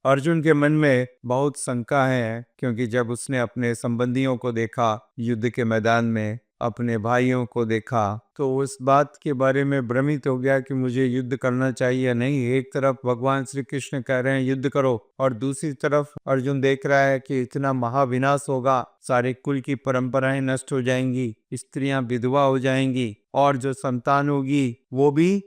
अर्जुन के मन में बहुत शंका है, क्योंकि जब उसने अपने संबंधियों को देखा युद्ध के मैदान में, अपने भाइयों को देखा, तो उस बात के बारे में भ्रमित हो गया कि मुझे युद्ध करना चाहिए या नहीं। एक तरफ भगवान श्री कृष्ण कह रहे हैं युद्ध करो, और दूसरी तरफ अर्जुन देख रहा है कि इतना महाविनाश होगा, सारे कुल की परंपराएं नष्ट हो जाएंगी, स्त्रियां विधवा हो जाएंगी, और जो संतान होगी वो भी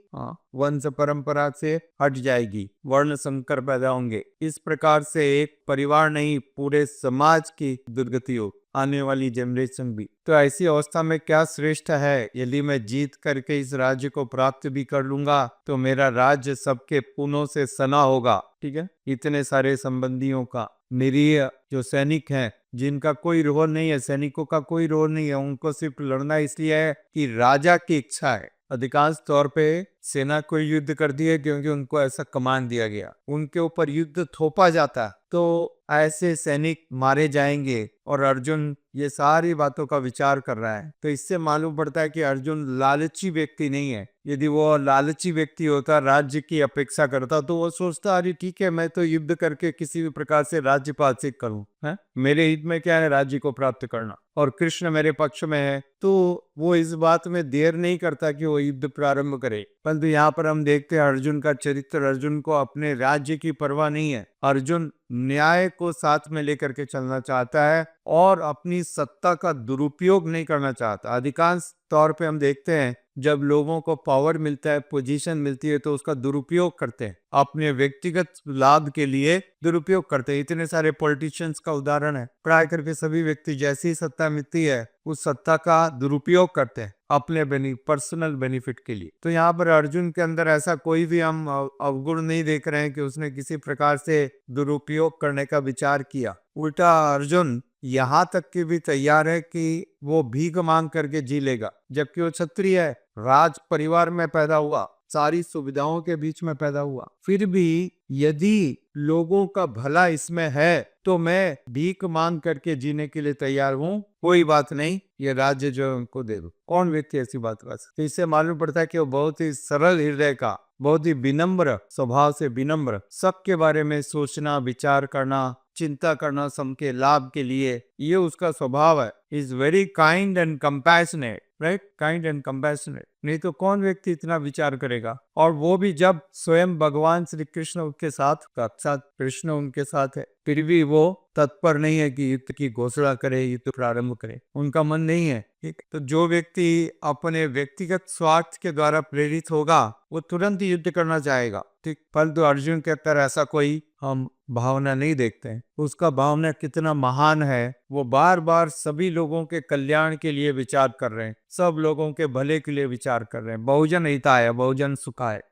वंश परंपरा से हट जाएगी, वर्ण संकर पैदा होंगे। इस प्रकार से एक परिवार नहीं, पूरे समाज की दुर्गति हो, आने वाली जनरेशन भी। तो ऐसी अवस्था में क्या श्रेष्ठ है, यदि मैं जीत करके इस राज्य को प्राप्त भी कर लूंगा तो मेरा राज्य सबके पुनों से सना होगा, ठीक है, इतने सारे संबंधियों का। निरीह जो सैनिक हैं, जिनका कोई रोल नहीं है, सैनिकों का कोई रोल नहीं है, उनको सिर्फ लड़ना इसलिए है कि राजा की इच्छा है। अधिकांश तौर पे सेना को युद्ध करती है क्योंकि उनको ऐसा कमान दिया गया, उनके ऊपर युद्ध थोपा जाता, तो ऐसे सैनिक मारे जाएंगे। और अर्जुन ये सारी बातों का विचार कर रहा है, तो इससे मालूम पड़ता है कि अर्जुन लालची व्यक्ति नहीं है। यदि वो लालची व्यक्ति होता, राज्य की अपेक्षा करता, तो वो सोचता अरे ठीक है, मैं तो युद्ध करके किसी भी प्रकार से राज्य हासिल करूं, है मेरे हित में क्या है राज्य को प्राप्त करना, और कृष्ण मेरे पक्ष में है, तो वो इस बात में देर नहीं करता कि वो युद्ध प्रारंभ करे। परंतु यहाँ पर हम देखते हैं अर्जुन का चरित्र, अर्जुन को अपने राज्य की परवाह नहीं है। अर्जुन न्याय को साथ में लेकर के चलना चाहता है और अपनी सत्ता का दुरुपयोग नहीं करना चाहता। अधिकांश तौर पे हम देखते हैं जब लोगों को पावर मिलता है, पोजीशन मिलती है, तो उसका दुरुपयोग करते हैं, अपने व्यक्तिगत लाभ के लिए दुरुपयोग करते हैं। इतने सारे पॉलिटिशियंस का उदाहरण है, प्राय करके सभी व्यक्ति जैसी सत्ता मिलती है उस सत्ता का दुरुपयोग करते हैं अपने पर्सनल बेनिफिट के लिए। तो यहाँ पर अर्जुन के अंदर ऐसा कोई भी हम अवगुण नहीं देख रहे हैं कि उसने किसी प्रकार से दुरुपयोग करने का विचार किया। उल्टा अर्जुन यहाँ तक कि भी तैयार है कि वो भीख मांग करके जी लेगा, जबकि वो क्षत्रिय है, राज परिवार में पैदा हुआ, सारी सुविधाओं के बीच में पैदा हुआ, फिर भी यदि लोगों का भला इसमें है तो मैं भीख मांग करके जीने के लिए तैयार हूँ, कोई बात नहीं, ये राज्य जो उनको दे दो। कौन व्यक्ति ऐसी बात कर सकता है? तो इससे मालूम पड़ता है कि वो बहुत ही सरल हृदय का, बहुत ही विनम्र स्वभाव से, विनम्र, सबके बारे में सोचना, विचार करना, चिंता करना सबके लाभ के लिए, ये उसका स्वभाव है। Is very kind and compassionate, right, kind and compassionate. नहीं तो कौन व्यक्ति इतना विचार करेगा, और वो भी जब स्वयं भगवान श्री कृष्ण उनके साथ, साक्षात कृष्ण उनके साथ है, फिर भी वो तत्पर नहीं है कि युद्ध की घोषणा करे, युद्ध प्रारंभ करे, उनका मन नहीं है। ठीक, तो जो व्यक्ति अपने व्यक्तिगत स्वार्थ के द्वारा प्रेरित होगा वो तुरंत ही युद्ध करना चाहेगा, ठीक, परंतु अर्जुन के अंदर ऐसा कोई हम भावना नहीं देखते हैं। उसका भावना कितना महान है, वो बार बार सभी लोगों के कल्याण के लिए विचार कर रहे हैं, सब लोगों के भले के लिए विचार कर रहे हैं। बहुजन हिताय बहुजन सुखाय,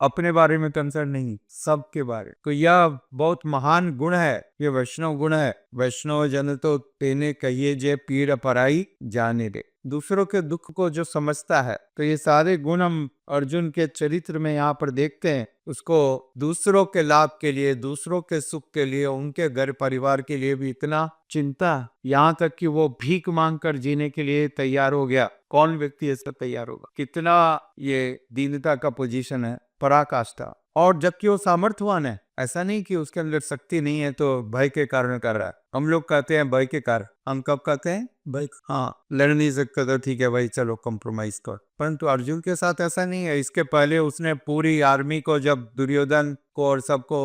अपने बारे में कंसर्न नहीं, सबके बारे। तो यह बहुत महान गुण है, ये वैष्णव गुण है। वैष्णव जन तो तेने कहिए जे पीड़ पराई जाने दे, दूसरों के दुख को जो समझता है। तो ये सारे गुण हम अर्जुन के चरित्र में यहाँ पर देखते हैं। उसको दूसरों के लाभ के लिए, दूसरों के सुख के लिए, उनके घर परिवार के लिए भी इतना चिंता, यहाँ तक कि वो भीख मांग कर जीने के लिए तैयार हो गया। कौन व्यक्ति ऐसा तैयार होगा? कितना ये दीनता का पोजीशन है, पराकाष्ठा। और जबकि वो सामर्थ्यवान है, ऐसा नहीं कि उसके अंदर शक्ति नहीं है तो भय के कारण कर रहा है। हम लोग कहते हैं भय के कारण, हम कब कहते हैं भाई हाँ लड़ नहीं सकता तो ठीक है भाई चलो कॉम्प्रोमाइज कर, परंतु अर्जुन के साथ ऐसा नहीं है। इसके पहले उसने पूरी आर्मी को, जब दुर्योधन को और सबको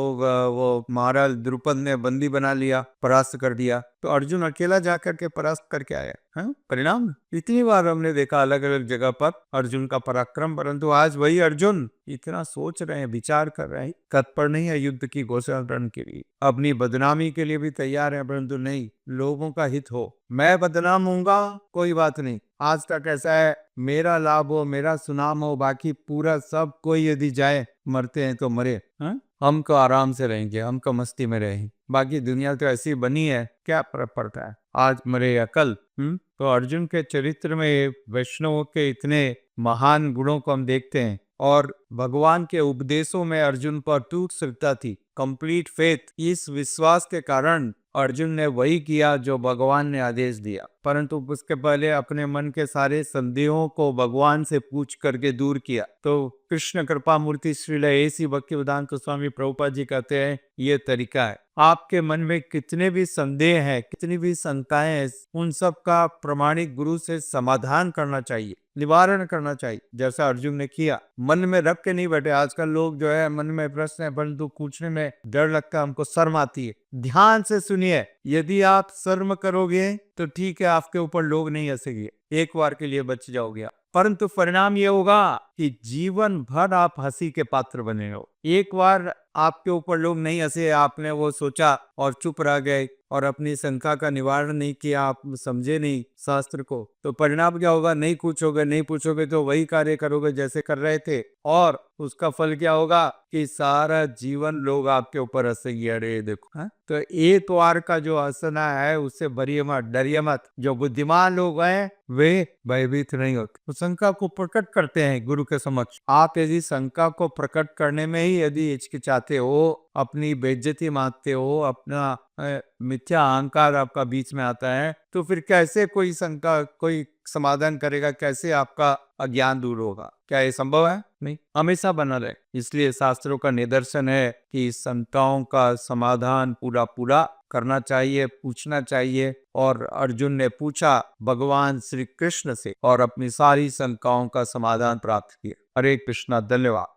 वो महाराज द्रुपद ने बंदी बना लिया, परास्त कर दिया, तो अर्जुन अकेला जाकर के परास्त करके आया है। परिणाम इतनी बार हमने देखा अलग अलग जगह पर अर्जुन का पराक्रम, परंतु आज वही अर्जुन इतना सोच रहे हैं, विचार कर रहे हैं, तत्पर नहीं है युद्ध की घोषणा करने के लिए, अपनी बदनामी के लिए भी तैयार है, परंतु नहीं, लोगों का हित हो, मैं बदनाम होऊंगा कोई बात नहीं, आज तक ऐसा है, मेरा लाभ हो, मेरा सुनाम हो, बाकी पूरा सब कोई यदि जाए, मरते हैं तो मरे, हम तो आराम से रहेंगे, हम तो मस्ती में रहेंगे, बाकी दुनिया तो ऐसी बनी है, क्या फर्क पड़ता है, आज मरे या कल। तो अर्जुन के चरित्र में वैष्णव के इतने महान गुणों को हम देखते हैं। और भगवान के उपदेशों में अर्जुन पर अटूट श्रद्धा थी, कंप्लीट फेथ। इस विश्वास के कारण अर्जुन ने वही किया जो भगवान ने आदेश दिया, परंतु उसके पहले अपने मन के सारे संदेहों को भगवान से पूछ करके दूर किया। तो कृष्ण कृपा मूर्ति श्रील ऐसी भक्तिवेदांत स्वामी प्रभुपाद जी कहते हैं, ये तरीका है। आपके मन में कितने भी संदेह हैं, कितनी भी शंकाएं हैं, उन सब का प्रमाणिक गुरु से समाधान करना चाहिए, निवारण करना चाहिए, जैसा अर्जुन ने किया। मन में रख के नहीं बैठे। आजकल लोग जो है मन में प्रश्न है परंतु पूछने में डर लगता है, हमको शर्म आती है। ध्यान से सुनिए, यदि आप शर्म करोगे तो ठीक है, आपके ऊपर लोग नहीं हंसेंगे, एक बार के लिए बच जाओगे, परंतु परिणाम ये होगा कि जीवन भर आप हंसी के पात्र बने हो। एक बार आपके ऊपर लोग नहीं हंसे, आपने वो सोचा और चुप रह गए और अपनी शंका का निवारण नहीं किया, आप समझे नहीं शास्त्र को, तो परिणाम क्या होगा? नहीं पूछोगे तो वही कार्य करोगे जैसे कर रहे थे, और उसका फल क्या होगा कि सारा जीवन लोग आपके ऊपर हंसेंगे, अरे देखो। हाँ? तो एक बार का जो हंसना है उससे भरिए मत, डरिए मत। जो बुद्धिमान लोग हैं वे भयभीत नहीं होते, तो शंका को प्रकट करते हैं गुरु के समक्ष। आप यदि शंका को प्रकट करने में ही यदि हिचकिचाते हो, अपनी बेइज्जती मानते हो, अपना मिथ्या अहंकार आपका बीच में आता है, तो फिर कैसे कोई शंका, कोई समाधान करेगा? कैसे आपका अज्ञान दूर होगा? क्या ये संभव है? नहीं, हमेशा बना रहे। इसलिए शास्त्रों का निदर्शन है कि शंकाओं का समाधान पूरा पूरा करना चाहिए, पूछना चाहिए। और अर्जुन ने पूछा भगवान श्री कृष्ण से और अपनी सारी शंकाओं का समाधान प्राप्त किया। हरे कृष्णा, धन्यवाद।